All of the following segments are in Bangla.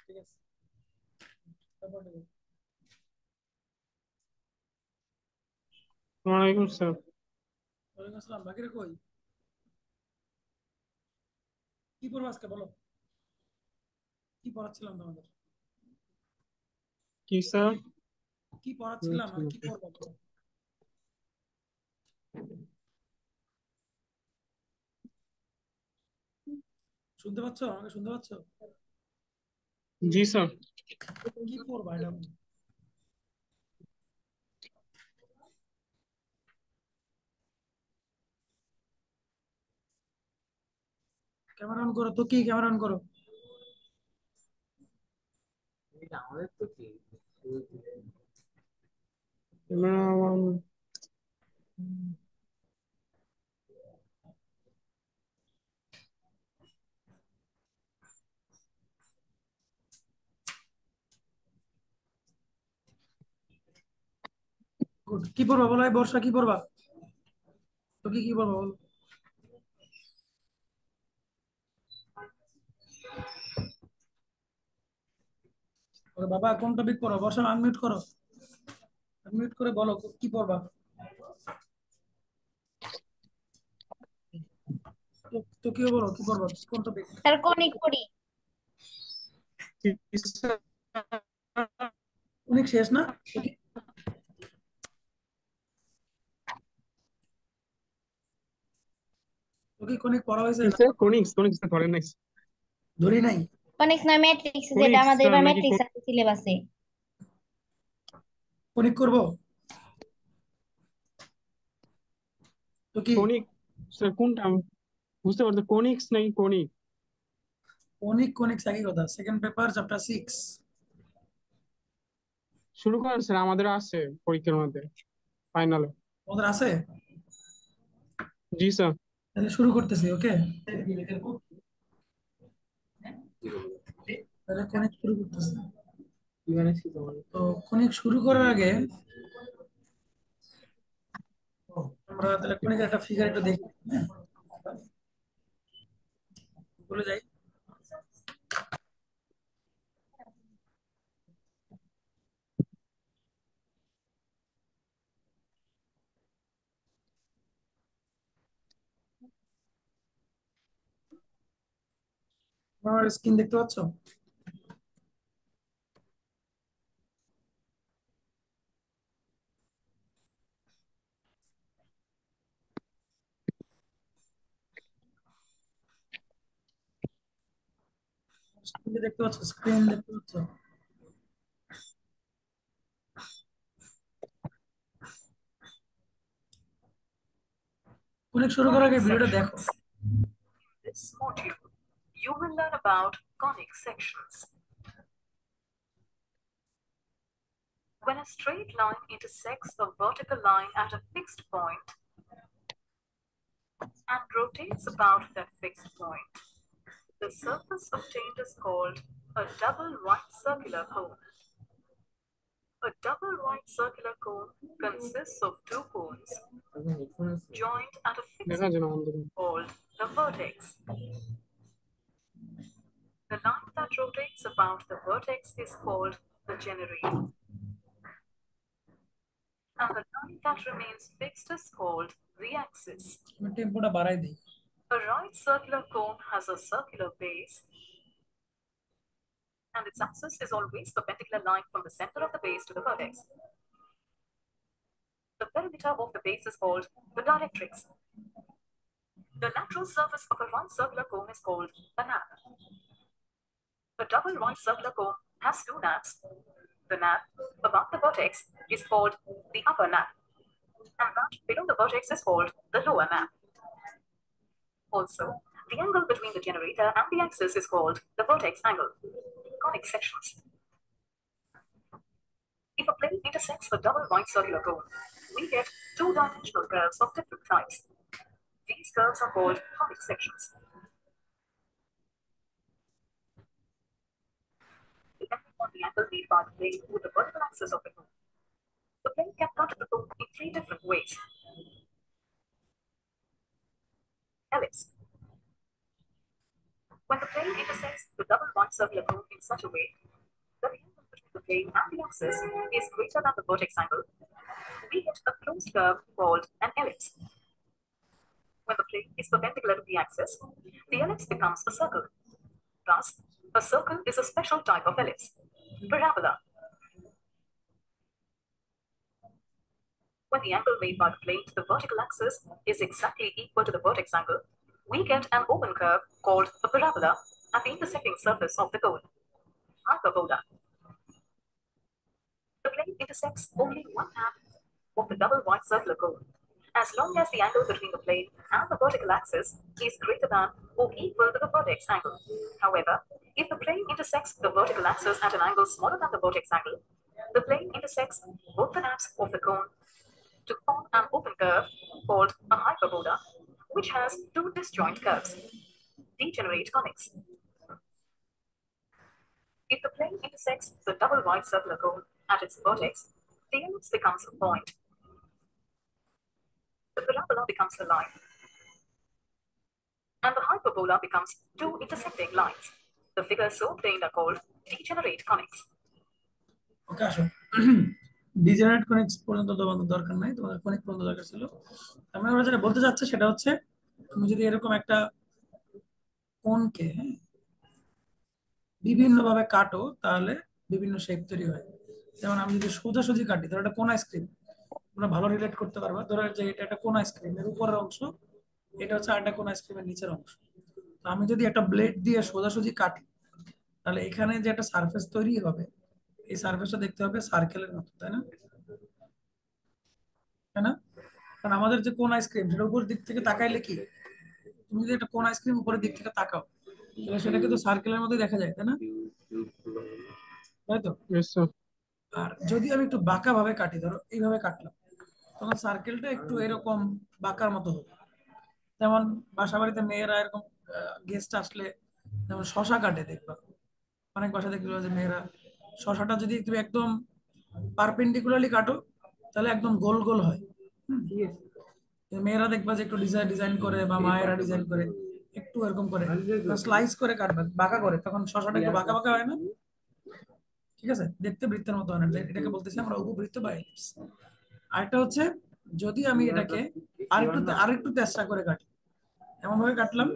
ঠিক আছে, তারপর দেখো। ওয়ালাইকুম আসসালাম। ওয়ালাইকুম আসসালাম। বাকিরা কই? কি পড়বো আজকে বলো? কি পড়াচ্ছিলাম তোমাদের? কি স্যার? কি পড়াচ্ছিলাম আর কি পড়বো বলো? শুনতে পাচ্ছ? আমাকে শুনতে পাচ্ছ? জি স্যার। কি পড়বা এটা বলো। ক্যামেরা অন করো তো, কি ক্যামেরা অন করো। Good. কি পড়বা বলো, এই বর্ষা কি পড়বা? তো কি কি পড়বা বলো? ওরে বাবা, কোন টপিক পড়ো? বর্ষা আনমিউট করো, আনমিউট করে বলো কি পড়বা। তো কি বলো কি পড়বা, কোন টপিক? তার কনিক পড়ি। জি স্যার। অনেক শেষ না? তো কি কোনিক পড়া হয়েছে কি না? স্যার? কোনিক্স কোনিক্স তো করেন নাই। ধরি নাই। কনিক্স না ম্যাট্রিক্স, যেটা কোনিক্স আমাদের স্যার এবার নাকি ম্যাট্রিক্স আছে সিলেবাসে। কোনিক করবো? তো কি কোনিক স্যার কোনটা আমি বুঝতে পারছি, কোনিক্স নাকি কোনিক? কোনিক কোনিক একই কথা। Second paper chapter 6। শুরু করেন স্যার, আমাদের আছে পরীক্ষার মধ্যে, ফাইনালে। ওদের আছে? জি স্যার। তাহলে শুরু করতেছি, ওকে? তাহলে কোনিক শুরু করতেছি। তো কোনিক শুরু করার আগে আমরা তাহলে কোনিকের একটা ফিগার একটু দেখি। হ্যাঁ, বলে যাই। আমার স্ক্রিন দেখতে পাচ্ছ? স্ক্রিন দেখতে পাচ্ছ? স্ক্রিন দেখতে পাচ্ছ? কোনিক শুরু করার আগে ভিডিওটা দেখো। This module, you will learn about conic sections. When a straight line intersects a vertical line at a fixed point and rotates about that fixed point, the surface obtained is called a double right circular cone. A double right circular cone consists of two cones joined at a fixed দেখা যায় না আমাদের। point called the vertex. The line that rotates about the vertex is called the generator. And the line that remains fixed is called the axis. আমি টেম্পোটা বাড়াই দিই। A right circular cone has a circular base, and its axis is always the perpendicular line from the center of the base to the vertex. The perimeter of the base is called the directrix. The lateral surface of a right circular cone is called the nap. A double right circular cone has two naps. The nap above the vertex is called the upper nap, and that below the vertex is called the lower nap. Also, the angle between the generator and the axis is called the vertex angle. Conic sections. If a plane intersects a double right circular cone, we get two-dimensional curves of different types. These curves are called conic sections. Depending on the angle made by the plane with the vertical axis of the cone, the plane can cut the cone in three different ways. Ellipse, When the plane intersects the double white circular cone in such a way that the angle between the plane and the axis is greater than the vertex angle, we get a closed curve called an ellipse. When the plane is perpendicular to the axis, the ellipse becomes a circle. Thus, a circle is a special type of ellipse, parabola. When the angle made by the plane to the vertical axis is exactly equal to the vertex angle, we get an open curve called a parabola at the intersecting surface of the cone, hyperbola. The plane intersects only one half of the double white circular cone, as long as the angle between the plane and the vertical axis is greater than or equal to the vertex angle. However, if the plane intersects the vertical axis at an angle smaller than the vertex angle, the plane intersects both the halves of the cone to form an open curve called a hyperbola, which has two disjoint curves, degenerate conics. If the plane intersects the double white circular cone at its vertex, the ellipse becomes a point. The parabola becomes a line, and the hyperbola becomes two intersecting lines. The figures so obtained are called degenerate conics. ওকে আসো ডিজেনারেট কনিক্স পর্যন্ত তোমাদের দরকার নাই, তোমাদের কনিক পর্যন্ত দরকার ছিল। আমরা ওরা যেটা বলতে চাচ্ছে সেটা হচ্ছে তুমি যদি এরকম একটা কোণকে বিভিন্ন ভাবে কাটো তাহলে বিভিন্ন শেপ তৈরি হয়। যেমন আমি যদি সোজাসুজি কাটি, ধরো একটা কোন আইসক্রিম, তোমরা ভালো রিলেট করতে পারবা। ধরো যে এটা একটা কোন আইসক্রিমের উপরের অংশ, এটা হচ্ছে আরেকটা কোন আইসক্রিমের নিচের অংশ। তো আমি যদি একটা ব্লেড দিয়ে সোজাসুজি কাটি, তাহলে এখানে যে একটা সারফেস তৈরি হবে, এই সারফেসটা দেখতে হবে সার্কেলের মতো, তাই না? তাই না? কারণ আমাদের যে কোন আইসক্রিম সেটা উপরের দিক থেকে তাকাইলে কি, তুমি যদি একটা কোন আইসক্রিম উপরের দিক থেকে তাকাও তাহলে সেটা কিন্তু সার্কেলের মধ্যে দেখা যায়, তাই না? তাই তো। Yes, sir. আর যদি আমি একটু বাঁকা ভাবে কাটি, ধরো এইভাবে কাটলাম, তখন সার্কেলটা একটু এরকম বাঁকার মতো হবে। যেমন বাসা বাড়িতে মেয়েরা এরকম গেস্ট আসলে যেমন শশা কাটে, দেখবা অনেক বাসা দেখবে যে মেয়েরা শশাটা যদি তুমি একদম পারপেন্ডিকুলারলি কাটো তাহলে একদম গোল গোল হয়। হুম। কিন্তু মেয়েরা দেখবা যে একটু ডিজাইন ডিজাইন করে বা মায়েরা ডিজাইন করে একটু এরকম করে স্লাইস করে কাটবে, বাঁকা করে, তখন শশাটা একটু বাঁকা বাঁকা হয় না? ঠিক আছে, দেখতে বৃত্তের মতো হয় না, এটাকে বলতেছি আমরা উপবৃত্ত বা এলিপস। আরেকটা হচ্ছে যদি আমি এটাকে আরেকটু তেষ্টা করে কাটি, এমন ভাবে কাটলাম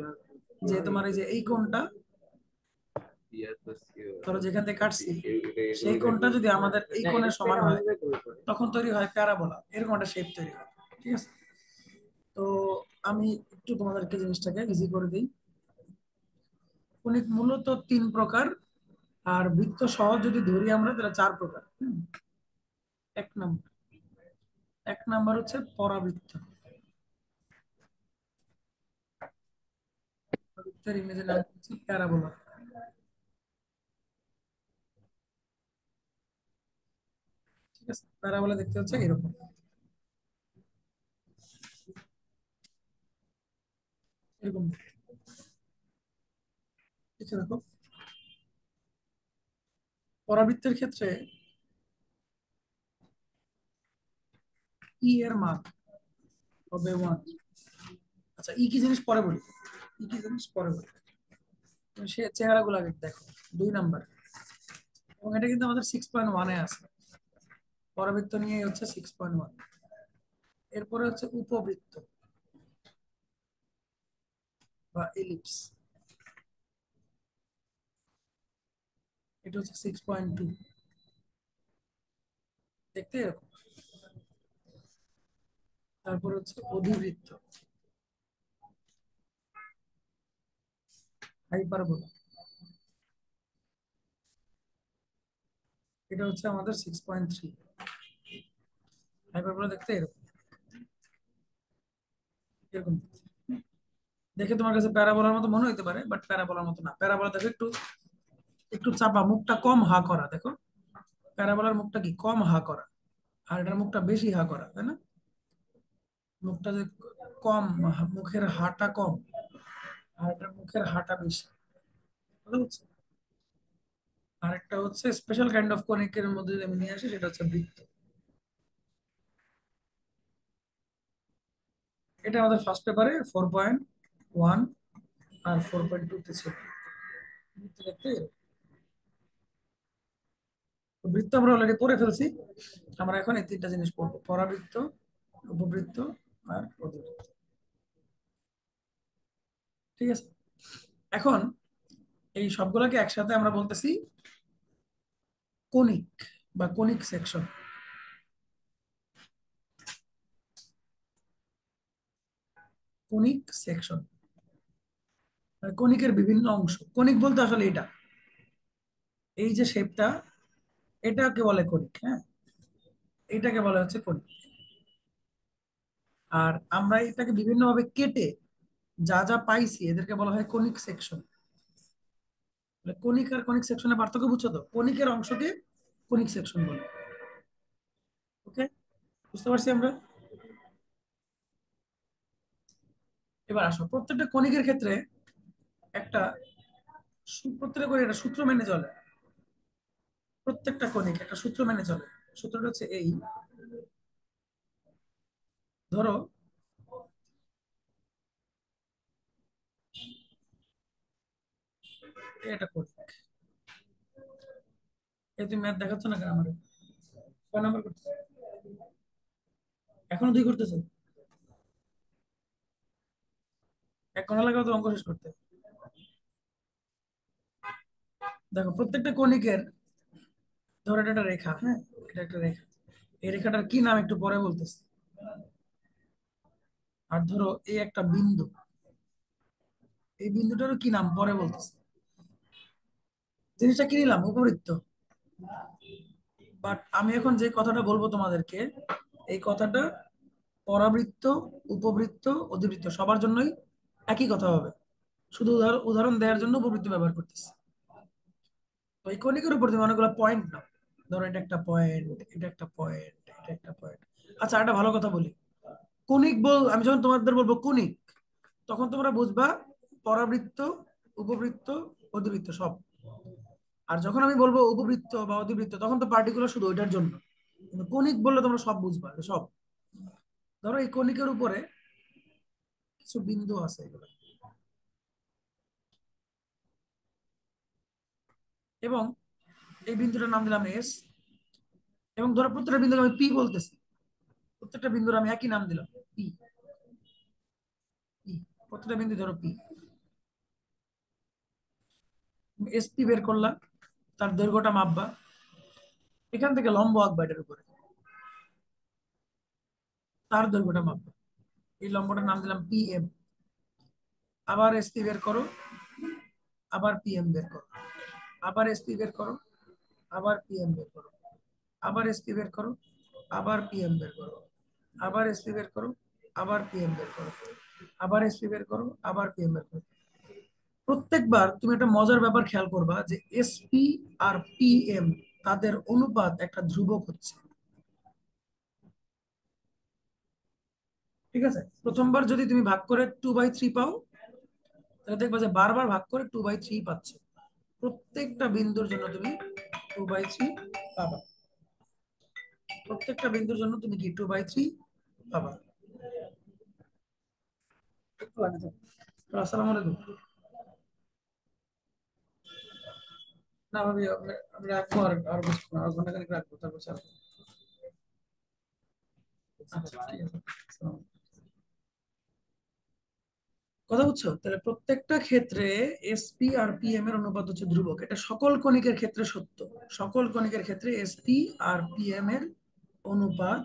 যে তোমার এই যে এই কোণটা, ধরো যেখান থেকে কাটছি সেই কোণটা যদি আমাদের এই কোণের সমান হয় তখন তৈরি হয় প্যারাবোলা, এরকম একটা শেপ তৈরি হয়। ঠিক আছে, তো আমি একটু তোমাদেরকে জিনিসটাকে ইজি করে দিই। কণিক মূলত তিন প্রকার, আর বৃত্ত সহ যদি ধরি আমরা তাহলে চার প্রকার। এক নম্বর হচ্ছে পরাবৃত্ত। পরাবৃত্তের ইংরেজি নাম হচ্ছে প্যারাবোলা। ঠিক আছে, প্যারাবোলা দেখতে হচ্ছে এরকম, এরকম দেখে দেখো। পরাবৃত্তের ক্ষেত্রে ই এর মান হবে 1। আচ্ছা, ই কি জিনিস পরে বলি, ই কি জিনিস পরে বলি, তুমি সে চেহারাগুলো আগে দেখো। 2 নাম্বার, এবং এটা কিন্তু আমাদের 6.1 আছে, পরাবৃত্ত নিয়ে হচ্ছে 6.1। এরপরে হচ্ছে উপবৃত্ত বা এলিপস, এটা হচ্ছে 6.2, দেখতে এরকম। তারপর হচ্ছে অধিবৃত্ত, হাইপারবোলা, এটা হচ্ছে আমাদের 6.3। হাইপারবোলা দেখতে এরকম, এরকম দেখে তোমার কাছে প্যারাবোলার মতো মনে হতে পারে, বাট প্যারাবোলার মতো না। প্যারাবোলা দেখো একটু একটু চাপা, মুখটা কম হা করা, দেখো প্যারাবোলার মুখটা কি কম হা করা, আর এটার মুখটা বেশি হা করা, তাই না? মুখটা যে কম, মুখের হাটা কম, আর এটার মুখের হাটা বেশি, বুঝতে পারছো? আরেকটা হচ্ছে স্পেশাল কাইন্ড অফ কনিকের মধ্যে যদি আমি নিয়ে আসি, সেটা হচ্ছে বৃত্ত। এটা আমাদের ফার্স্ট পেপারে 4.1 আর 4.2 তে ছিল। বৃত্ত দেখতে বৃত্ত আমরা অলরেডি পড়ে ফেলছি। আমরা এখন এই তিনটা জিনিস পড়বো, পরাবৃত্ত, উপবৃত্ত আর অধিবৃত্ত। ঠিক আছে, এখন এই সবগুলোকে একসাথে আমরা বলতেছি কোনিক বা কোনিক সেকশন। কোনিক সেকশন মানে কোনিকের বিভিন্ন অংশ। কোনিক বলতে আসলে এটা, এই যে শেপটা, এটাকে বলে কোনিক। হ্যাঁ, এটাকে বলা হচ্ছে কোনিক। আর আমরা এটাকে বিভিন্ন ভাবে কেটে যা যা পাইছি এদেরকে বলা হয় কোনিক সেকশন। কোনিক আর কোনিক সেকশনের পার্থক্য বুঝছো তো? কোনিকের অংশকে কোনিক সেকশন বলে। ওকে, বুঝতে পারছি আমরা। এবার আসো, প্রত্যেকটা কণিকের ক্ষেত্রে একটা প্রত্যেকটা কণিক একটা সূত্র মেনে চলে। প্রত্যেকটা কণিক একটা সূত্র মেনে চলে। সূত্রটা হচ্ছে এই, ধরো এটা কণিক, এই তুমি ম্যাথ দেখাচ্ছ না কেন আমার? কয় নাম্বার করতেছো? এখনো দুই করতেছো? এক ঘন্টা লাগাও তো অঙ্ক শেষ করতে। দেখো প্রত্যেকটা কণিকের, ধরো এটা একটা রেখা, হ্যাঁ, এটা একটা রেখা, এই রেখাটার কি নাম একটু পরে বলতেছি। আর ধরো এই একটা বিন্দু, এই বিন্দুটারও কি নাম পরে বলতেছি। জিনিসটা কি নিলাম? উপবৃত্ত। বাট আমি এখন যে কথাটা বলবো তোমাদেরকে, এই কথাটা পরাবৃত্ত, উপবৃত্ত, অধিবৃত্ত সবার জন্যই একই কথা হবে। শুধু উদাহরণ দেওয়ার জন্য উপবৃত্ত ব্যবহার করতেছি। তো এই কণিকের উপর তুমি অনেকগুলো পয়েন্ট নাও। ধরো এটা একটা পয়েন্ট, এটা একটা পয়েন্ট, এটা একটা পয়েন্ট। আচ্ছা, একটা ভালো কথা বলি, কণিক আমি যখন তোমাদের বলবো কণিক, তখন তোমরা বুঝবা পরাবৃত্ত, উপবৃত্ত, অধিবৃত্ত সব। আর যখন আমি বলবো উপবৃত্ত বা অধিবৃত্ত, তখন তো পার্টিকুলার শুধু ওইটার জন্য। কিন্তু কণিক বললে তোমরা সব বুঝবা, যে সব। ধরো এই কণিকের উপরে কিছু বিন্দু আছে, এগুলো, এবং এই বিন্দুটার নাম দিলাম এস। এবং ধরো প্রত্যেকটা বিন্দুকে আমি পি বলতেছি, প্রত্যেকটা বিন্দুর আমি একই নাম দিলাম, পি। পি, প্রত্যেকটা বিন্দু ধরো পি। এস পি বের করলাম, তার দৈর্ঘ্যটা মাপবা, এখান থেকে লম্ব আঁকবা এটার উপরে, তার দৈর্ঘ্যটা মাপবা। এই লম্বটার নাম দিলাম পি এম। আবার এস পি বের করো, আবার পি এম বের করো, আবার এস পি বের করো, আবার পি এম বের করো, আবার এস পি বের করো, আবার পি এম বের করো, আবার এস পি বের করো, আবার পি এম বের করো, আবার এস পি বের করো, আবার পি এম বের করো। প্রত্যেকবার তুমি একটা মজার ব্যাপার খেয়াল করবা, যে এসপি আর পিএম তাদের অনুপাত একটা ধ্রুবক হচ্ছে। ঠিক আছে, প্রথমবার যদি তুমি ভাগ করে 2/3 পাও, তাহলে দেখবা যে বারবার ভাগ করে 2/3 পাচ্ছ। প্রত্যেকটা বিন্দুর জন্য তুমি 2/3 পাবা। প্রত্যেকটা বিন্দুর জন্য তুমি কি 2/3 পাবা। একটু আগে থাকো। আসসালামু আলাইকুম। না ভাবি, আমি রাখবো, আর বুঝবো আর ঘন্টা খানিক রাখবো, তারপর ছাড়বো। আচ্ছা ঠিক আছে, আসসালামু আলাইকুম। কথা বুঝছো? তাহলে প্রত্যেকটা ক্ষেত্রে এসপি আর পিএম এর অনুপাত হচ্ছে ধ্রুবক। এটা সকল কণিকের ক্ষেত্রে সত্য। সকল কণিকের ক্ষেত্রে এসপি আর পিএম এর অনুপাত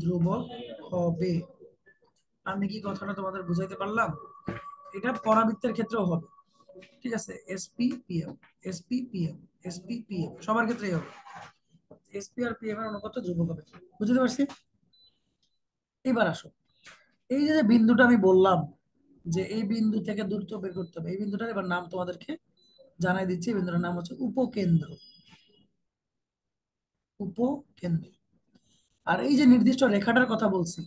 ধ্রুবক হবে। আমি কি কথাটা তোমাদের বুঝাইতে পারলাম? এটা পরাবৃত্তের ক্ষেত্রেও হবে। ঠিক আছে, SP PM, SP PM, SP PM সবার ক্ষেত্রেই হবে। এসপি আর পিএম এর অনুপাত ধ্রুবক হবে। বুঝতে পারছি? এবার আসো, এই যে বিন্দুটা আমি বললাম, যে এই বিন্দু থেকে দূরত্ব বের করতে হবে, এই বিন্দুটার এবার নাম তোমাদেরকে জানাই দিচ্ছি। এই বিন্দুটার নাম হচ্ছে উপকেন্দ্র। উপকেন্দ্র। আর এই যে নির্দিষ্ট রেখাটার কথা বলছি,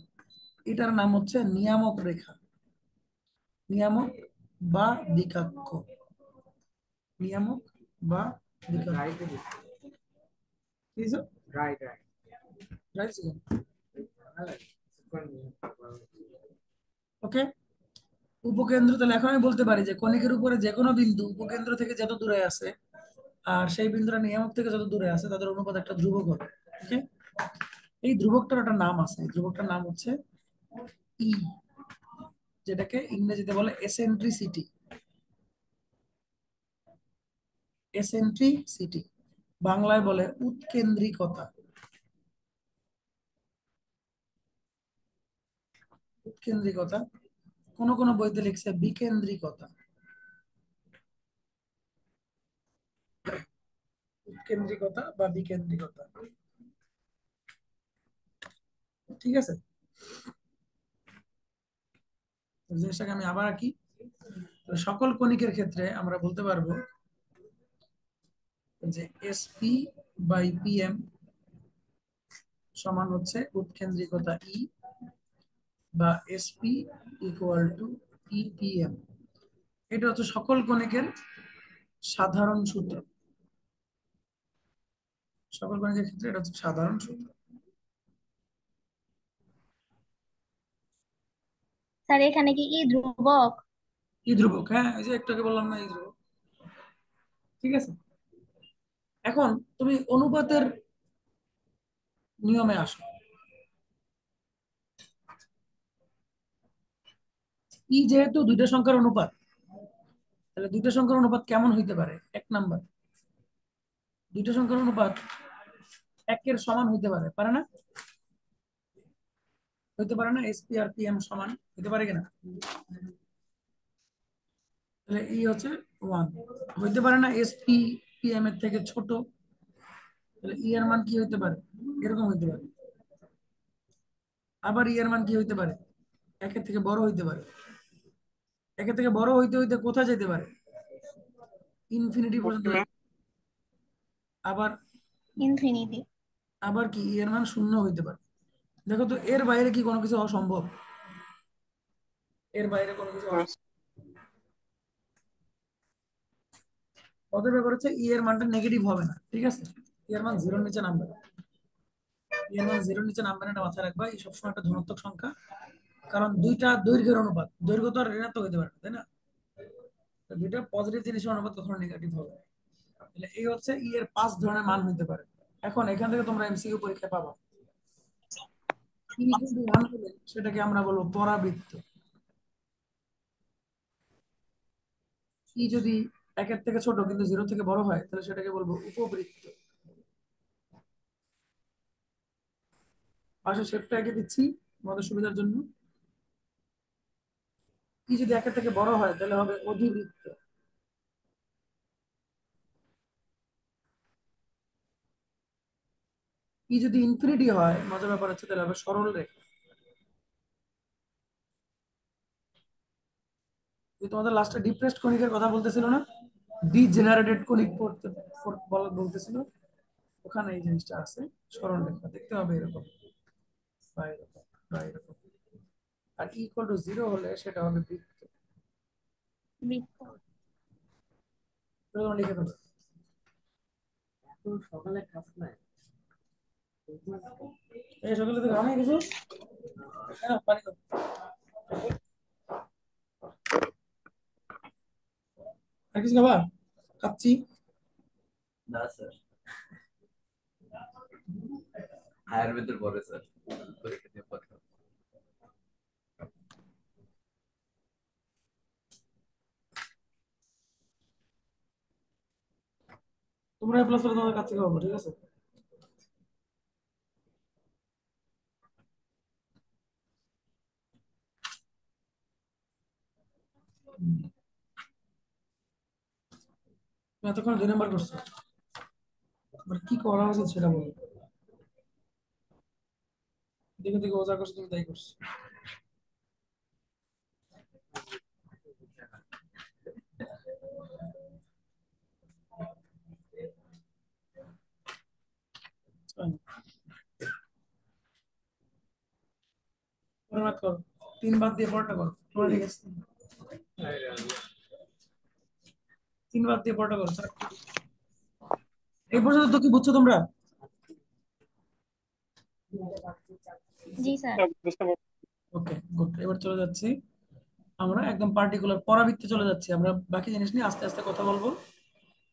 এটার নাম হচ্ছে নিয়ামক রেখা। নিয়ামক বা দিকাক্ষ। নিয়ামক বা দিকাক্ষ। Right right. ওকে, উপকেন্দ্র, তাহলে এখন আমি বলতে পারি যে কণিকের উপরে যে কোনো বিন্দু উপকেন্দ্র থেকে যত দূরে আছে আর সেই বিন্দুটা নিয়ামক থেকে যত দূরে আছে তাদের অনুপাত একটা ধ্রুবক হবে। ওকে, এই ধ্রুবকটার একটা নাম আছে, এই ধ্রুবকটার নাম হচ্ছে ই, যেটাকে ইংরেজিতে বলে এসেন্ট্রিসিটি। এসেন্ট্রিসিটি বাংলায় বলে উৎকেন্দ্রিকতা। উৎকেন্দ্রিকতা, কোন কোন বইতে লিখছে বিকেন্দ্রিকতা। উৎকেন্দ্রিকতা বা বিকেন্দ্রিকতা, ঠিক আছে। জিনিসটাকে আমি আবার আঁকি। তো সকল কণিকের ক্ষেত্রে আমরা বলতে পারবো যে এসপি বাই পিএম সমান হচ্ছে উৎকেন্দ্রিকতা ই, বা এসপি ইকুয়াল টু ইপিএম। এটা হচ্ছে সকল কণিকের সাধারণ সূত্র। সকল কণিকের ক্ষেত্রে এটা হচ্ছে সাধারণ সূত্র। স্যার এখানে কি ই ধ্রুবক? ই ধ্রুবক, হ্যাঁ, এই যে একটু আগে বললাম না, ই ধ্রুবক। ঠিক আছে, এখন তুমি অনুপাতের নিয়মে আসো। ই যেহেতু দুইটা সংখ্যার অনুপাত, তাহলে দুইটা সংখ্যার অনুপাত কেমন হইতে পারে? এক নাম্বার, দুইটা সংখ্যার অনুপাত একের সমান হইতে পারে, পারে না? হইতে পারে না? এসপি আর পিএম সমান হইতে পারে কিনা? তাহলে ই হচ্ছে 1। হইতে পারে না এসপি পিএম এর থেকে ছোট? তাহলে ই এর মান কি হইতে পারে? এরকম হইতে পারে। আবার ই এর মান কি হইতে পারে? একের থেকে বড় হইতে পারে। একের থেকে বড় হইতে হইতে কোথায় যেতে পারে? ইনফিনিটি পর্যন্ত। আবার ইনফিনিটি। আবার কি ই এর মান শূন্য হইতে পারে। দেখো তো, এর বাইরে কি কোনো কিছু অসম্ভব? এর বাইরে কোনো কিছু অসম্ভব। ওদের ব্যাপার হচ্ছে ই এর মানটা নেগেটিভ হবে না, ঠিক আছে। ই এর মান জিরোর নিচে নামবে না। ই এর মান জিরোর নিচে নামবে না, এটা মাথায় রাখবা। এই সবসময় একটা ধনাত্মক সংখ্যা, কারণ দুইটা দৈর্ঘ্যের অনুপাত, দৈর্ঘ্য তো আর ঋণাত্মক হইতে পারে না, তাই না? তো দুইটা পজিটিভ জিনিসের অনুপাত কখনো নেগেটিভ হবে না। তাহলে এই হচ্ছে ই এর 5 ধরনের মান হইতে পারে। এখন এখান থেকে তোমরা এমসিকিউ পরীক্ষা পাবা। ই কিন্তু 1 হলে সেটাকে আমরা বলবো পরাবৃত্ত। ই যদি একের থেকে ছোট কিন্তু 0 থেকে বড় হয়, তাহলে সেটাকে বলবো উপবৃত্ত। পাশের শেপটা এঁকে দিচ্ছি তোমাদের সুবিধার জন্য। ই যদি একের থেকে বড় হয় তাহলে হবে অধিবৃত্ত। ই যদি ইনফিনিটি হয়, মজার ব্যাপার হচ্ছে, তাহলে হবে সরল রেখা। যে তোমাদের লাস্টে ডিপ্রেসড কণিকের কথা বলতেছিল না, ডিজেনারেটেড কণিক পড়তে বলতেছিল, ওখানে এই জিনিসটা আছে। সরল রেখা দেখতে হবে এরকম বা এরকম বা এরকম। আর ইকুয়াল টু 0 হলে সেটা হবে বৃত্ত। বৃত্ত। এটা তোমরা লিখে দেবো। এই সকালে তো খাও নাই কিছু? হ্যাঁ, পানি খাও। আর কিছু খাবা? খাচ্ছি। না স্যার, আয়ুর্বেদের পরে স্যার, পরীক্ষা দিয়ে পরে খাবো। তোমরা প্লাস তোমাদের কাছে খাবো, ঠিক আছে। তুমি এতক্ষণ 2 নাম্বার করছো, এবার কি করা উচিত সেটা বলো। দেখে দেখে ও যা করছো তুমি তাই করছো। পরের বার করো, 3 বাদ দিয়ে পরটা করো, তোমরা ঠিক আছে। 3 বাদ দিয়ে পরটা করো। এই পর্যন্ত তো কি বুঝছো তোমরা? জি স্যার। বুঝতে পারছি। ওকে, গুড। এবার চলে যাচ্ছি আমরা একদম পার্টিকুলার পরাবৃত্তে চলে যাচ্ছি। আমরা বাকি জিনিস নিয়ে আস্তে আস্তে কথা বলবো।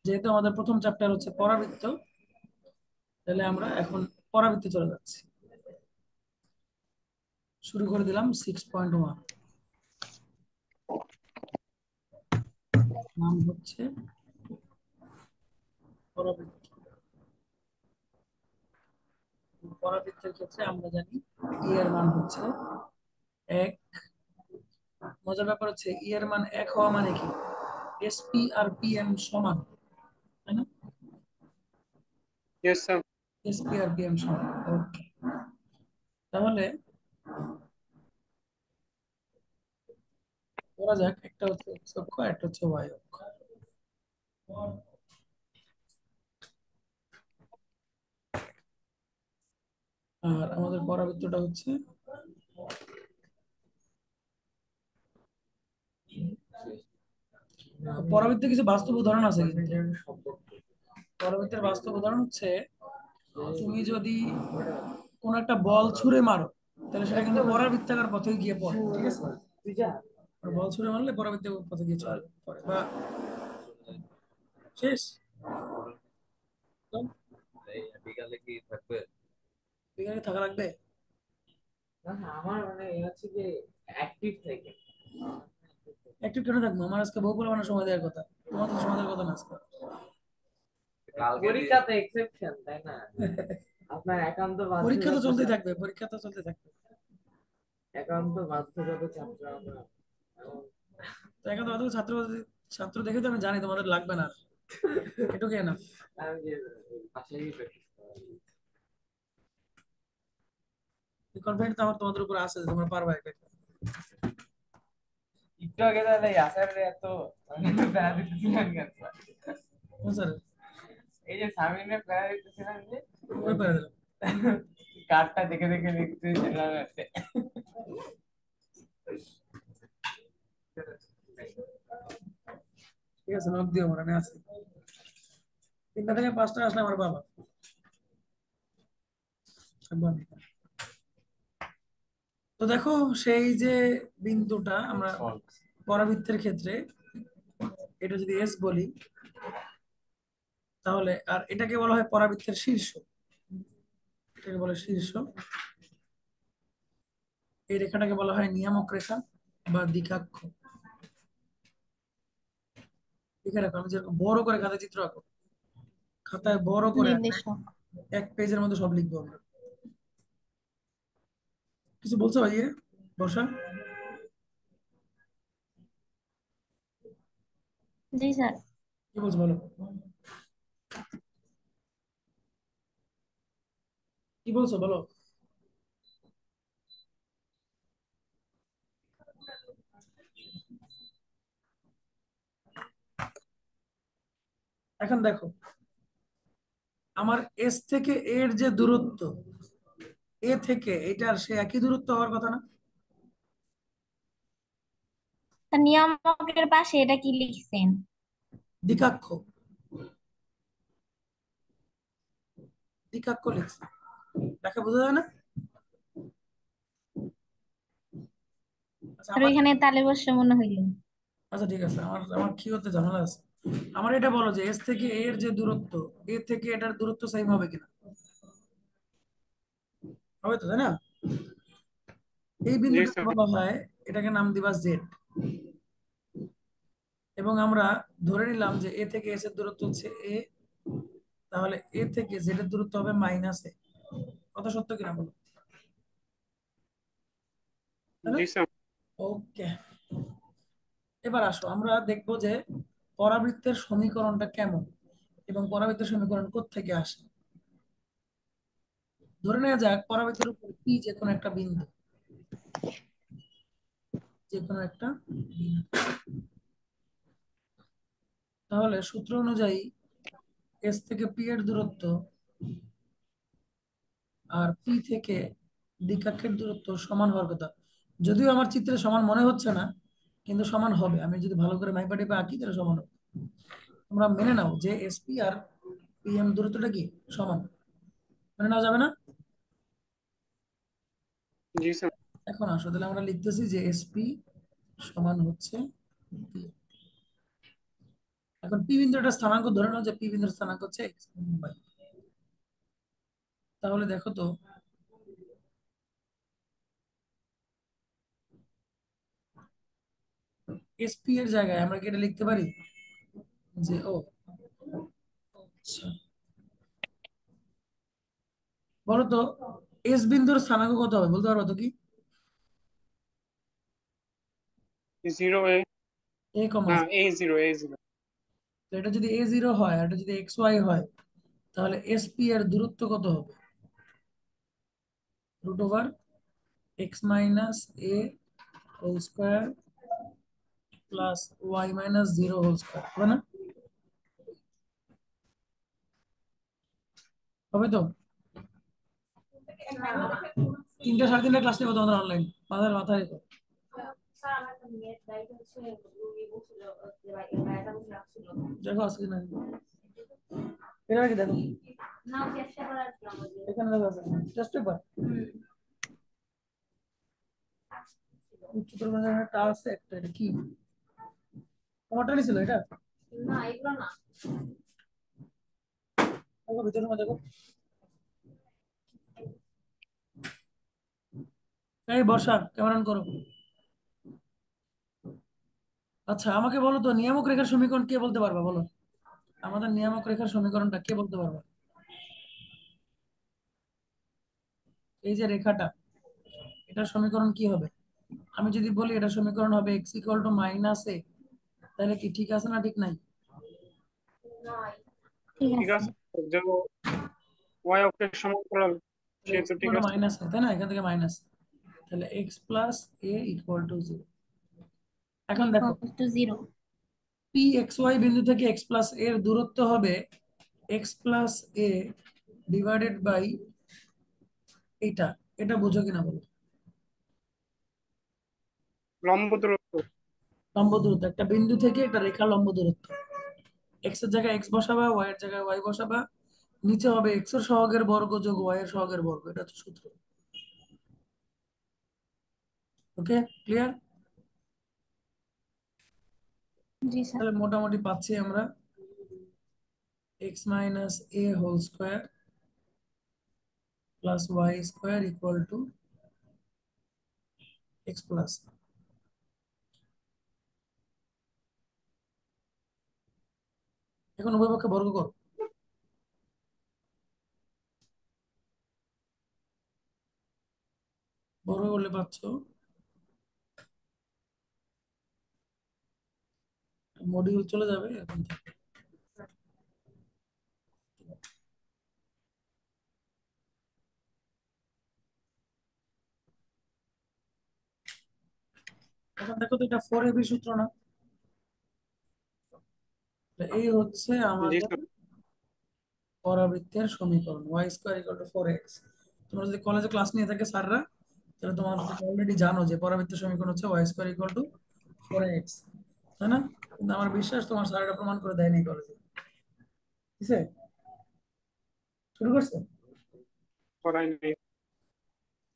যেহেতু আমাদের প্রথম চ্যাপ্টার হচ্ছে পরাবৃত্ত, তাহলে আমরা এখন পরাবৃত্তে চলে যাচ্ছি। শুরু করে দিলাম 6.1, নাম হচ্ছে পরাবৃত্ত। পরাবৃত্তের ক্ষেত্রে আমরা জানি এর মান হচ্ছে 1। মজার ব্যাপার হচ্ছে এর মান 1 হওয়া মানে কি এসপি আর পিএম সমান, তাই না? Yes sir. এসপি আর পিএম সমান, ওকে। তাহলে ধরা যাক একটা হচ্ছে এক্স অক্ষ, একটা হচ্ছে ওয়াই অক্ষ। আর আমাদের পরাবৃত্তটা হচ্ছে পরাবৃত্তে কিছু বাস্তব উদাহরণ আছে কিন্তু। পরাবৃত্তের বাস্তব উদাহরণ হচ্ছে তুমি যদি কোন একটা বল ছুঁড়ে মারো, তাহলে সেটা কিন্তু পরাবৃত্তাকার পথে গিয়ে পড়ে, ঠিক আছে? আর বল ছুঁড়ে মারলে পরাবৃত্তাকার পথে গিয়ে চলে পড়ে বা শেষ। তো বিকালে কি থাকবে? বিজ্ঞানী থাকা লাগবে। আমার মানে হচ্ছে যে অ্যাক্টিভ থেকে একটু কেন থাকবো? আমার আজকে বউ পরিমাণের সময় দেওয়ার কথা, তোমার তো সময় দেওয়ার কথা না আজকে। কালকে পরীক্ষাতে এক্সেপশন তাই না? আপনার একান্ত পরীক্ষা তো বাধ্যগত চলতেই থাকবে, পরীক্ষা তো চলতে থাকবে। একান্ত বাধ্যগত ছাত্র আমরা। তো এখন তো অত ছাত্র ছাত্র দেখে তো আমি জানি তোমাদের লাগবে না, এটুকু না। আমি যে আসেই কনফিডেন্স আমার তোমাদের উপর আছে যে তোমরা পারবা এটা। একটু আগে তাহলে আসারে এত প্যারা দিতেছিলেন কেন স্যার? স্যার এই যে সামিনের প্যারা দিতেছিলেন যে ওই পারে দিলাম। কার্ডটা দেখে দেখে লিখতে জেনারেল আছে। ঠিক আছে, নক দিও, মানে আছে 3টা থেকে 5টা আসলে আমার বাবা থাকবো আমি। তো দেখো, সেই যে বিন্দুটা আমরা পরাবৃত্তের ক্ষেত্রে এটা যদি এস বলি, তাহলে আর এটাকে বলা হয় পরাবৃত্তের শীর্ষ, এটাকে বলে শীর্ষ। এই রেখাটাকে বলা হয় নিয়ামক রেখা বা দিকাক্ষ। লিখে রাখো, আমি যেরকম বড় করে খাতায় চিত্র আঁকো, খাতায় বড় করে নির্দেশক। এক পেজের মধ্যে সব লিখবো আমরা। কিছু বলছো ভাইয়া? বর্ষা, জি স্যার। কি বলছো বলো, কি বলছো বলো। এখন দেখো, আমার এস থেকে এর যে দূরত্ব, এ থেকে এটার সে একই দূরত্ব হওয়ার কথা না? স্যার নিয়ামকের পাশে এটা কি লিখছেন? দিকাক্ষ, দিকাক্ষ লিখছে, দেখা বোঝা যায় না? আচ্ছা আর আমার, ওইখানে তালে বসে মনে হইল। আচ্ছা ঠিক আছে, আমার আমার কি হতে ঝামেলা আছে। আমার এটা বলো যে এস থেকে এর যে দূরত্ব, এ থেকে এটার দূরত্ব সেম হবে কিনা? হবে তো, তাই না? এই জি বিন্দুটাকে স্যার। বলা হয়, এটাকে নাম দিবা জেড। এবং আমরা ধরে নিলাম যে এ থেকে এস এর দূরত্ব হচ্ছে এ, তাহলে এ থেকে জেড এর দূরত্ব হবে -এ। কথা সত্য কিনা বলো, তাই না? জি স্যার। ওকে, এবার আসো আমরা দেখবো যে পরাবৃত্তের সমীকরণটা কেমন এবং পরাবৃত্তের সমীকরণ কোত্থেকে আসে। ধরে নেওয়া যাক পরাবৃত্তের উপর পি যে কোনো একটা বিন্দু, যে কোনো একটা বিন্দু। তাহলে সূত্র অনুযায়ী এস থেকে পি এর দূরত্ব আর পি থেকে দিকাক্ষের দূরত্ব সমান হওয়ার কথা। যদিও আমার চিত্রে সমান মনে হচ্ছে না, কিন্তু সমান হবে। আমি যদি ভালো করে মাইপা টিপা আঁকি তাহলে সমান হবে। তোমরা মেনে নাও যে এসপি আর পিএম দূরত্বটা কি সমান, মেনে নেওয়া যাবে না? জি স্যার। এখন আসো, তাহলে আমরা লিখতেছি যে এসপি সমান হচ্ছে P। এখন পি বিন্দুর একটা স্থানাঙ্ক ধরে নাও যে পি বিন্দুর স্থানাঙ্ক হচ্ছে x y। তাহলে দেখো তো এসপি এর জায়গায় আমরা কি এটা লিখতে পারি যে ও আচ্ছা, বলো তো এস বিন্দুর স্থানাঙ্ক কত হবে বলতে পারবো তো কি? 0 a, এ কমা, না a0 তো এটা যদি এ জিরো হয় আর এটা যদি এক্স ওয়াই হয় তাহলে এসপি এর দূরত্ব কত হবে? রুট ওভার এক্স মাইনাস এ whole square plus y minus zero whole square, হবে না? হবে তো? 3টা 3:30 ক্লাস নেবো তোমাদের অনলাইন, মাথায় রেখো। দেখো আজকে না এটা কি দেখো এখানে দেখো আছে জাস্ট পেপার উচ্চতর মানের একটা আছে একটা, এটা কি তোমারটাই ছিল এটা? দেখো ভিতরের মধ্যে দেখো। এই বর্ষা ক্যামেরা অন করো। আচ্ছা আমাকে বলো তো নিয়ামক রেখার সমীকরণ কে বলতে পারবা বলো, আমাদের নিয়ামক রেখার সমীকরণটা কে বলতে পারবা? এই যে রেখাটা, এটার সমীকরণ কি হবে? আমি যদি বলি এটা সমীকরণ হবে এক্স ইকুয়াল টু মাইনাস এ, তাহলে কি ঠিক আছে না ঠিক নাই? ঠিক ঠিক আছে। আছে, যে y অক্ষের সমান্তরাল, এক্স সেহেতু ঠিক ইকুয়াল টু আছে। মাইনাস এ, তাই না? এখান থেকে মাইনাস, তাহলে X plus A equal to zero. এখন দেখো equal to 0। P X Y বিন্দু থেকে এক্স প্লাস এর দূরত্ব হবে X plus A divided by এটা। এটা বুঝো কিনা বলো? লম্ব দূরত্ব। লম্ব দূরত্ব, একটা বিন্দু থেকে একটা রেখা লম্ব দূরত্ব। এক্স এর জায়গায় এক্স বসাবা, ওয়াই এর জায়গায় ওয়াই বসাবা, নিচে হবে এক্স এর সহগের বর্গ যোগ ওয়াই এর সহগের বর্গ, এটা হচ্ছে সূত্র। Okay, clear? জি স্যার। তাহলে মোটামুটি পাচ্ছি আমরা X minus A whole square plus Y square equal to X plus. এখন উভয় পক্ষে বর্গ করো। বর্গ করলে পাচ্ছ মডিউল চলে যাবে এখন থেকে। এখন দেখো তো এটা 4ab সূত্র না? তো এই হচ্ছে জি আমাদের স্যার। পরাবৃত্তের সমীকরণ Y square equal two 4x। তোমরা যদি কলেজে ক্লাস নিয়ে থাকে স্যাররা, তাহলে তোমরা অলরেডি জানো যে পরাবৃত্তের সমীকরণ হচ্ছে Y square equal two 4x, তাই না? কিন্তু আমার বিশ্বাস তোমার স্যার এটা প্রমাণ করে দেয়নি কলেজে, ঠিক আছে? শুরু করছে? করাই নাই।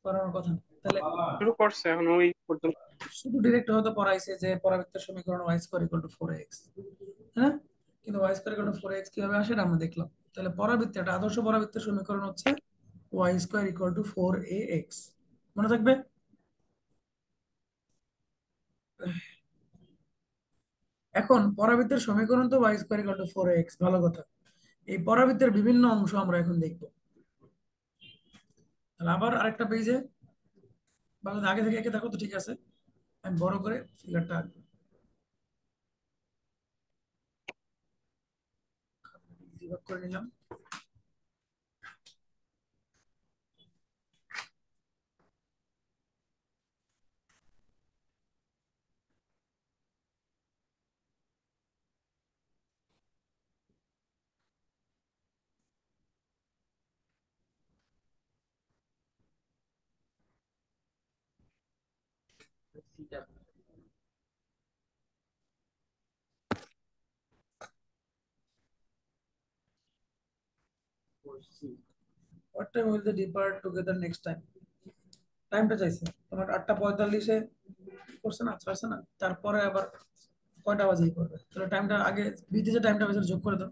করানোর কথা না। তাহলে শুরু করছে, এখন ওই পর্যন্ত। শুধু ডিরেক্ট হয়তো পড়াইছে যে পরাবৃত্তের সমীকরণ Y square equal two 4x, হ্যাঁ? কিন্তু Y square equal two 4x কিভাবে আসে এটা আমরা দেখলাম। তাহলে পরাবৃত্তের একটা আদর্শ পরাবৃত্তের সমীকরণ হচ্ছে Y square equal two 4ax, মনে থাকবে? এখন পরাবৃত্তের সমীকরণ তো Y square equal two 4ax, ভালো কথা। এই পরাবৃত্তের বিভিন্ন অংশ আমরা এখন দেখব। তাহলে আবার আরেকটা পেজে, বাংলা আগে থেকে এঁকে থাকো তো ঠিক আছে, আমি বড় করে ফিগারটা আঁকবো। ডিভাইড করে নিলাম। What time will they depart together next time? টাইমটা চাইছে তোমার 8:45-এ করছে না, ছাড়ছে না, তারপরে আবার কয়টা বাজে করবে? তাহলে টাইমটা আগে বিতে যে টাইমটা পেয়েছে যোগ করে দাও,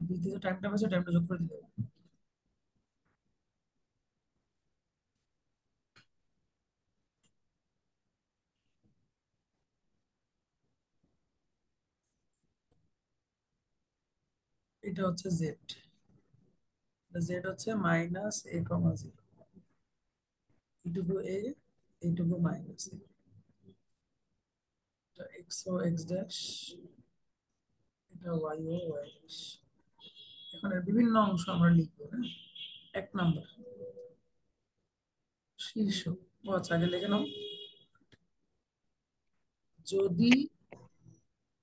বিতে যে টাইমটা পেয়েছে টাইমটা যোগ করে দিতে হবে। এটা হচ্ছে জেড, জেড হচ্ছে -a,0, এইটুকু এ, এইটুকু মাইনাস এ, এটা এক্স ও এক্স ড্যাশ, এটা ওয়াই ও ওয়াই ড্যাশ। এখন এর বিভিন্ন অংশ আমরা লিখবো, হ্যাঁ। 1 নম্বর শীর্ষ, ও আচ্ছা আগে লিখে নাও। যদি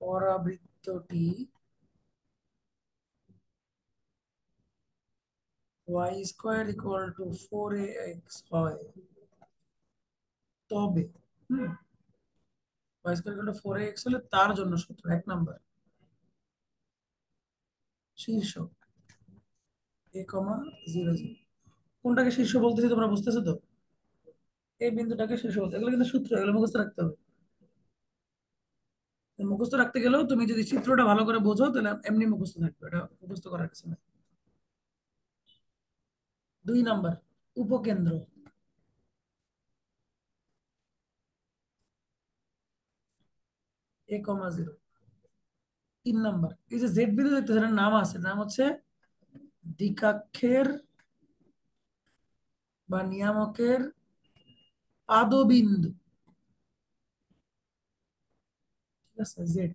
পরাবৃত্তটি y² = 4ax হয়, তবে y² = 4ax হলে তার জন্য সূত্র 1 নম্বর শীর্ষ a,0,0। কোনটাকে শীর্ষ বলতেছি তোমরা বুঝতেছো তো? এই বিন্দুটাকে শীর্ষ বলতে, এগুলো কিন্তু সূত্র, এগুলো মুখস্থ রাখতে হবে। মুখস্থ রাখতে গেলেও তুমি যদি চিত্রটা ভালো করে বোঝো তাহলে এমনি মুখস্থ থাকবে, এটা মুখস্থ করার কিছু না। 2 নম্বর উপকেন্দ্র, a,0। 3 নম্বর এই যে জেড বিন্দু দেখতেছেন, এটার নাম আছে, নাম হচ্ছে দ্বিকাক্ষের বা নিয়ামকের পাদবিন্দু, ঠিক আছে, জেড।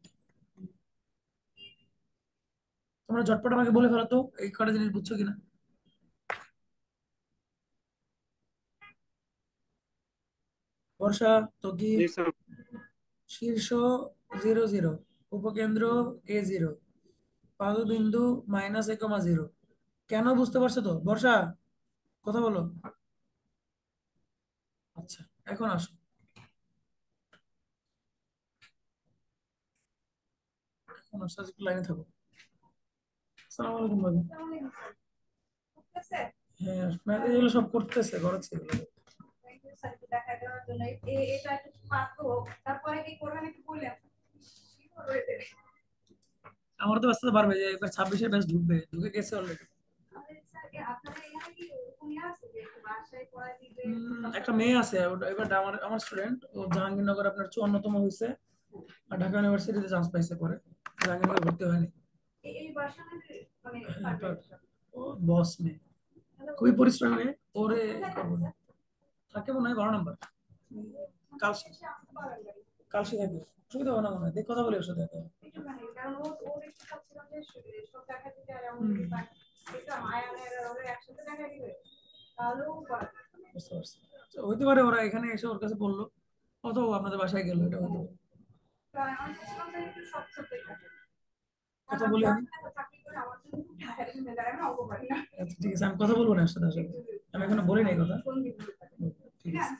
তোমরা ঝটপট আমাকে বলে ফেলো তো এই কটা জিনিস বুঝছো কিনা। বর্ষা তো কি? জি স্যার। শীর্ষ 0,0, উপকেন্দ্র a0, পাদবিন্দু -a,0। কেন বুঝতে পারছো তো বর্ষা? কথা বলো। আচ্ছা, এখন আসো, এখন আসো, একটু লাইনে থাকো। আসসালামু আলাইকুম ভাবি। হ্যাঁ, ম্যাথ এগুলো সব করতেছে, করাচ্ছে এগুলো। আমার তো ব্যস্ততা বাড়বে, যে একবার 26-এর ব্যাচ ঢুকবে, ঢুকে গেছে অলরেডি। একটা মেয়ে আছে, এবার আমার আমার স্টুডেন্ট, ও জাহাঙ্গীরনগর আপনার 54তম হয়েছে, আর ঢাকা ইউনিভার্সিটিতে চান্স পাইছে পরে, জাহাঙ্গীরনগর ভর্তি হয়নি। হ্যাঁ, ও বস মেয়ে, খুবই পরিশ্রমী, ওরে করবো না। থাকে মনে হয় 12 নম্বর, কালসি, কালসি থাকে, অসুবিধা হবে না মনে হয়, দেখ কথা বলি ওর সাথে। বুঝতে পারছি, আচ্ছা, হইতে পারে ওরা এখানে এসে ওর কাছে বললো, অথবা আপনাদের বাসায় গেল, এটা হতে পারে। কথা বলি আমি। আচ্ছা ঠিক আছে, আমি কথা বলবো না ওর সাথে আসলে, আমি এখনো বলি নাই কথা। ঠিক আছে,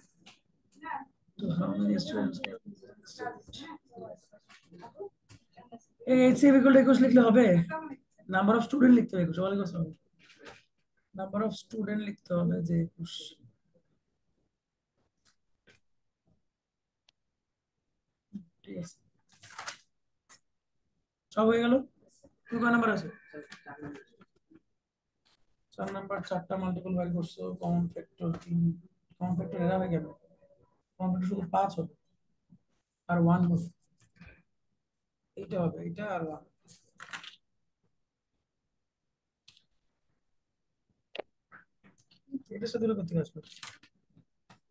তো how many students? এই HCF = 21 লিখলে হবে? নাম্বার অফ স্টুডেন্ট লিখতে হবে 21, ওয়ালাইকুম আসসালাম। নাম্বার অফ স্টুডেন্ট লিখতে হবে যে 21। ঠিক আছে, সব হয়ে গেল। তুমি কয় নাম্বার আছে? 4 নাম্বার, 4টা মাল্টিপল বাই করছো, কমন ফ্যাক্টর 3, কমন ফ্যাক্টর এরা হয় কেন? কমন ফ্যাক্টর শুধু 5 হবে, আর 1 হবে, এইটা হবে, এইটা আর 1। এটার সাথে করতে আসবে,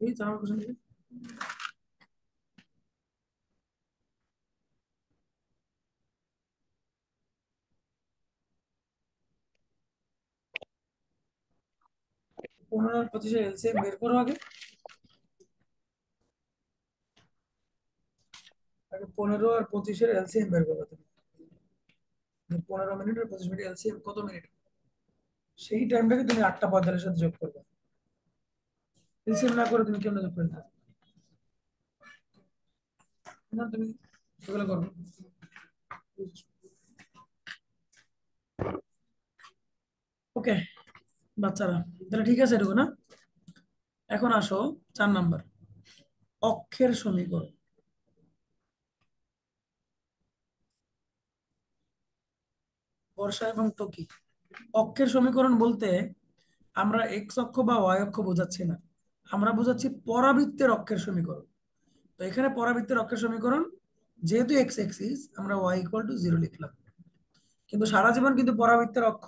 এই 4 নম্বর কোশ্চেন। 15 আর 25-এর এলসিএম বের করো আগে। আগে 15 আর 25-এর এলসিএম বের করো তুমি। 15 মিনিট আর 25 মিনিট এলসিএম কত মিনিট? সেই টাইমটাকে তুমি 8টা 45-এর সাথে যোগ করবে। এলসিএম না করে তুমি কেমনে যোগ করে দিবে? না তুমি এগুলো করো। ওকে বাচ্চারা, তাহলে ঠিক আছে এটুকু না। এখন আসো 4 নাম্বার, অক্ষের সমীকরণ। বর্ষা এবং টকি। অক্ষের সমীকরণ বলতে আমরা এক্স অক্ষ বা ওয়াই অক্ষ বোঝাচ্ছি না, আমরা বোঝাচ্ছি পরাবৃত্তের অক্ষের সমীকরণ। তো এখানে পরাবৃত্তের অক্ষের সমীকরণ, যেহেতু এক্স এক্সিস আমরা ওয়াই ইকুয়াল টু 0 লিখলাম। কিন্তু সারা জীবন কিন্তু পরাবৃত্তের অক্ষ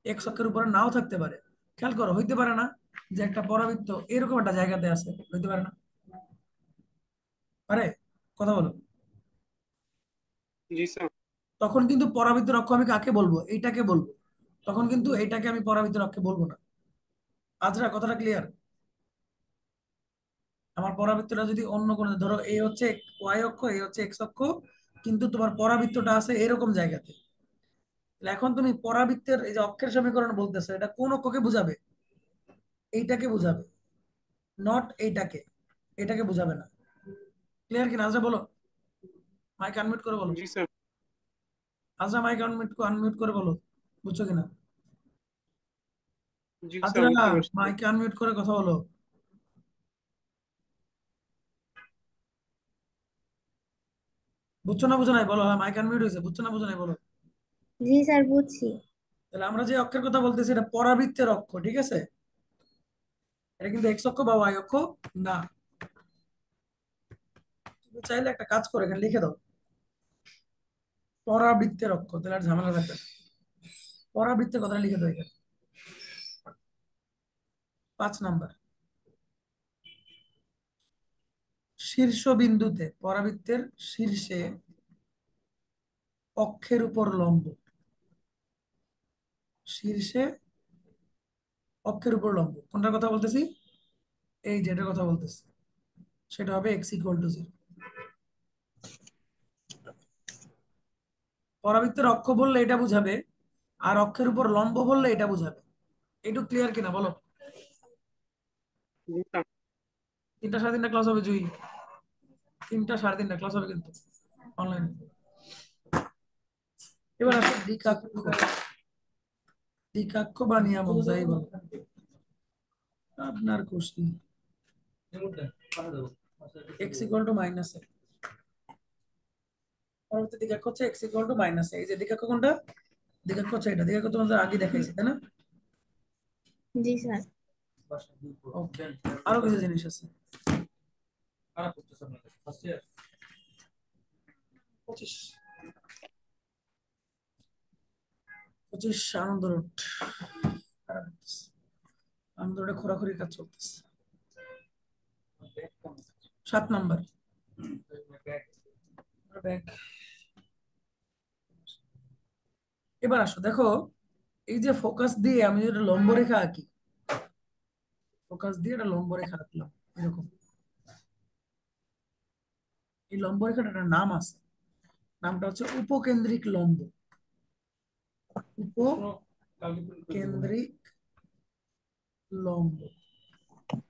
এক্স অক্ষের উপরে নাও থাকতে পারে। খেয়াল করো, হইতে পারে না যে একটা পরাবৃত্ত এরকম একটা জায়গাতে আছে, হইতে পারে না? পারে? কথা বলো। জি স্যার। তখন কিন্তু পরাবৃত্তের অক্ষ আমি কাকে বলবো? এইটাকে বলবো। তখন কিন্তু এইটাকে আমি পরাবৃত্তের অক্ষে বলবো না। আজরা, কথাটা ক্লিয়ার? আমার পরাবৃত্তটা যদি অন্য কোনো, ধরো এই হচ্ছে ওয়াই অক্ষ, এই হচ্ছে এক্স অক্ষ, কিন্তু তোমার পরাবৃত্তটা আছে এরকম জায়গাতে, তাহলে এখন তুমি পরাবৃত্তের এই যে অক্ষের সমীকরণ বলতেছো, এটা কোন অক্ষকে বুঝাবে? এইটাকে বুঝাবে, নট এইটাকে। এটাকে বুঝাবে না। ক্লিয়ার কি না আজরা? বলো, মাইক আনমিউট করে বলো। জি স্যার। আজরা মাইক আনমিউট আনমিউট করে বলো, বুঝছো কিনা? জি স্যার, আজরা বুঝতে পারছি। মাইক আনমিউট করে কথা বলো। বুঝছো না বুঝো নাই? বলো। হ্যাঁ, মাইক আনমিউট হয়েছে। বুঝছো না বুঝো নাই? বলো। জি স্যার, বুঝছি। তাহলে আমরা যে অক্ষের কথা বলতেছি এটা পরাবৃত্তের অক্ষ, ঠিক আছে? এটা কিন্তু এক্স অক্ষ বা ওয়াই অক্ষ না। তুমি চাইলে একটা কাজ করে এখানে লিখে দাও, পরাবৃত্তের অক্ষ, তাহলে আর ঝামেলা থাকবে না। পরাবৃত্তের কথাটা লিখে দাও এখানে। 5 নাম্বার, শীর্ষবিন্দুতে, পরাবৃত্তের শীর্ষে অক্ষের উপর লম্ব। শীর্ষে অক্ষের উপর লম্ব কোনটার কথা বলতেছি? এই যেটার কথা বলতেছি, সেটা হবে এক্স ইকুয়াল টু 0। পরাবৃত্তের অক্ষ বললে এটা বুঝাবে, আর অক্ষের উপর লম্ব বললে এটা বুঝাবে। একটু ক্লিয়ার কিনা বলো? জি স্যার। 3টা 3:30 ক্লাস হবে জুই, 3টা 3:30 ক্লাস হবে কিন্তু অনলাইনে। এবার আসো দ্বিকাক্ষ। দ্বিকাক্ষ বা নিয়ামক যাই বলো, আপনার খুশি। এক্স ইকুয়াল টু মাইনাস এ, পরবর্তী দ্বিকাক্ষ হচ্ছে এক্স ইকুয়াল টু মাইনাস এ। এই যে দ্বিকাক্ষ কোনটা? দ্বিকাক্ষ হচ্ছে এটা। দ্বিকাক্ষ তোমাদের আগে দেখাইছি, তাই না? জি স্যার। ওকে, আরো কিছু জিনিস আছে। 25 25 আনন্দ রোড, আনন্দ রোডে খোরাখুরি কাজ চলতেছে। 7 নাম্বার, ব্যাগ। এবার আসো দেখো, এই যে ফোকাস দিয়ে আমি যদি লম্ব রেখা আঁকি, ফোকাস দিয়ে একটা লম্ব রেখা আঁকলাম এরকম। এই লম্ব রেখাটার একটা নাম আছে, নামটা হচ্ছে উপকেন্দ্রিক লম্ব। উপকেন্দ্রিক লম্ব।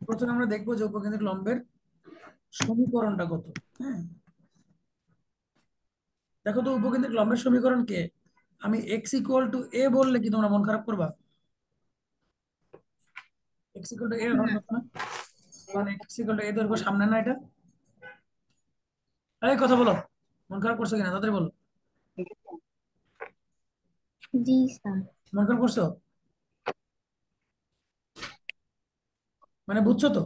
প্রথমে আমরা দেখবো যে উপকেন্দ্রিক লম্বের সমীকরণটা কত। হ্যাঁ, দেখো তো উপকেন্দ্রিক লম্বের সমীকরণ কে। আমি এক্স ইকুয়াল টু এ বললে কি তোমরা মন খারাপ করবা? এক্স ইকুয়াল টু এ হওয়ার না। কথা না? মানে এক্স ইকুয়াল টু এ দৈর্ঘ্য সামনে না এটা? এই কথা বলো, মন খারাপ করছো কিনা তাদের বলো। জি স্যার। মন খারাপ করছো? মানে বুঝছো তো?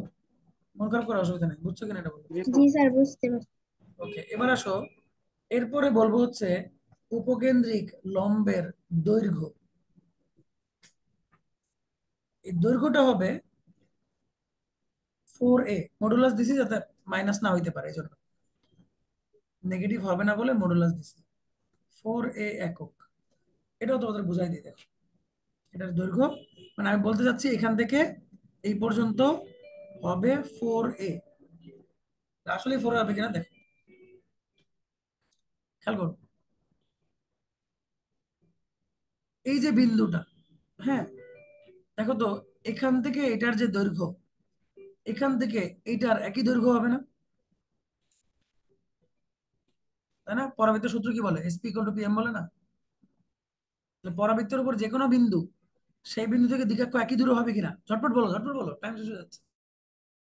মন খারাপ করার অসুবিধা নেই, বুঝছো কিনা এটা বলো। জি জি স্যার। স্যার, বুঝতে পারছি। ওকে, এবার আসো, এরপরে বলবো হচ্ছে উপকেন্দ্রিক লম্বের দৈর্ঘ্য। এই দৈর্ঘ্যটা হবে 4a। মডুলাস দিছি যাতে মাইনাস না হইতে পারে, এই জন্য নেগেটিভ হবে না বলে মডুলাস দিছি। 4a একক। এটাও তোমাদের বুঝাই দিই, দেখো এটার দৈর্ঘ্য, মানে আমি বলতে চাচ্ছি এখান থেকে এই পর্যন্ত হবে 4a। আসলে 4 হবে কিনা দেখো, খেয়াল করো। এই যে বিন্দুটা, হ্যাঁ, দেখো তো, এখান থেকে এটার যে দৈর্ঘ্য, এখান থেকে এইটার একই দৈর্ঘ্য হবে না? তাই না? পরাবৃত্তের সূত্র কি বলে? এসপি ইকুয়াল টু পিএম বলে না? তাহলে পরাবৃত্তের উপর যে কোনো বিন্দু, সেই বিন্দু থেকে দ্বিকাক্ষ একই দূরে হবে কিনা? ঝটপট বলো, ঝটপট বলো, টাইম শেষ হয়ে যাচ্ছে।